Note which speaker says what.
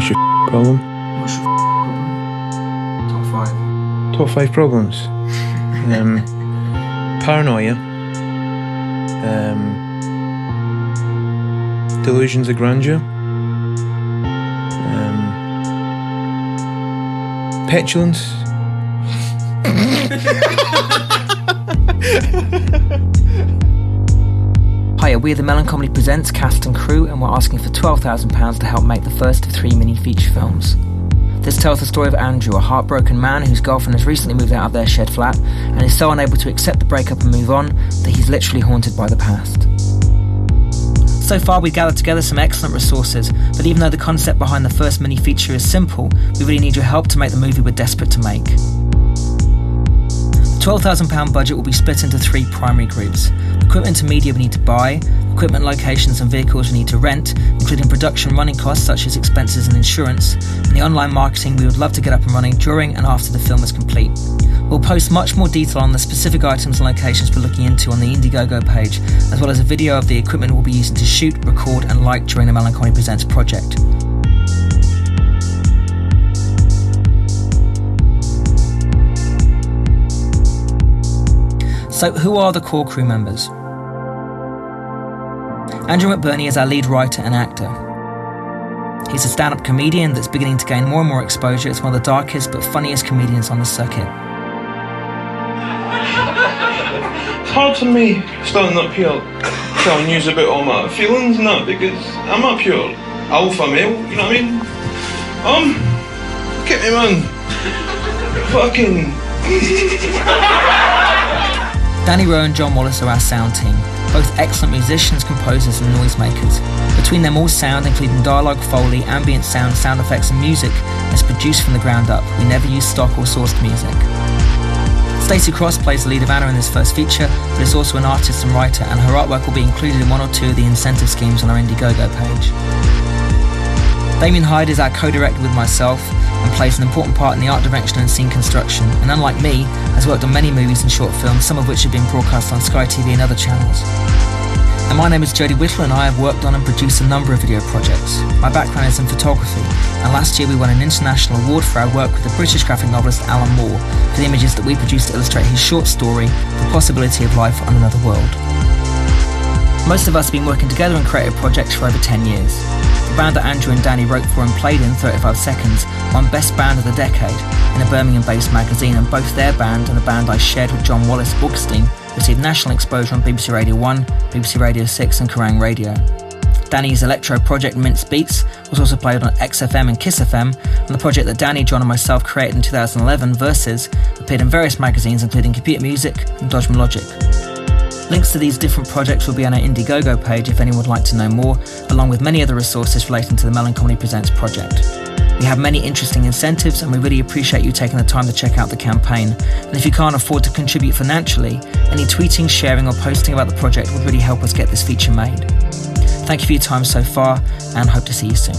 Speaker 1: What's your problem?
Speaker 2: What's your problem? Top 5.
Speaker 1: Top 5 problems. Paranoia. Delusions of grandeur. Petulance.
Speaker 2: Hiya, we're the Melancomedy Presents cast and crew, and we're asking for £12,000 to help make the first of 3 mini feature films. This tells the story of Andrew, a heartbroken man whose girlfriend has recently moved out of their shed flat and is so unable to accept the breakup and move on that he's literally haunted by the past. So far we've gathered together some excellent resources, but even though the concept behind the first mini feature is simple, we really need your help to make the movie we're desperate to make. The £12,000 budget will be split into 3 primary groups. Equipment and media we need to buy, equipment, locations and vehicles we need to rent, including production running costs such as expenses and insurance, and the online marketing we would love to get up and running during and after the film is complete. We'll post much more detail on the specific items and locations we're looking into on the Indiegogo page, as well as a video of the equipment we'll be using to shoot, record and light during the Melancomedy Presents project. So who are the core crew members? Andrew McBurney is our lead writer and actor. He's a stand-up comedian that's beginning to gain more and more exposure as one of the darkest but funniest comedians on the circuit.
Speaker 1: It's hard for me standing up here telling you about all my feelings and that, because I'm a pure alpha male, you know what I mean? Look at me, man. Fucking...
Speaker 2: Danny Rowe and John Wallace are our sound team, both excellent musicians, composers and noisemakers. Between them all sound, including dialogue, foley, ambient sound, sound effects and music, is produced from the ground up. We never use stock or sourced music. Stacey Cross plays the lead of Anna in this first feature, but is also an artist and writer, and her artwork will be included in 1 or 2 of the incentive schemes on our Indiegogo page. Damien Hyde is our co-director with myself and plays an important part in the art direction and scene construction, and unlike me, has worked on many movies and short films, some of which have been broadcast on Sky TV and other channels. And my name is Jodie Whittle, and I have worked on and produced a number of video projects. My background is in photography, and last year we won an international award for our work with the British graphic novelist Alan Moore for the images that we produced to illustrate his short story, The Possibility of Life on Another World. Most of us have been working together on creative projects for over 10 years. The band that Andrew and Danny wrote for and played in 35 Seconds won Best Band of the Decade in a Birmingham-based magazine, and both their band and the band I shared with John Wallace, Augustine, received national exposure on BBC Radio 1, BBC Radio 6 and Kerrang Radio. Danny's electro project Mince Beats was also played on XFM and Kiss FM, and the project that Danny, John and myself created in 2011, Versus, appeared in various magazines including Computer Music and Dodgman Logic. Links to these different projects will be on our Indiegogo page if anyone would like to know more, along with many other resources relating to the Melancomedy Presents project. We have many interesting incentives, and we really appreciate you taking the time to check out the campaign. And if you can't afford to contribute financially, any tweeting, sharing or posting about the project would really help us get this feature made. Thank you for your time so far, and hope to see you soon.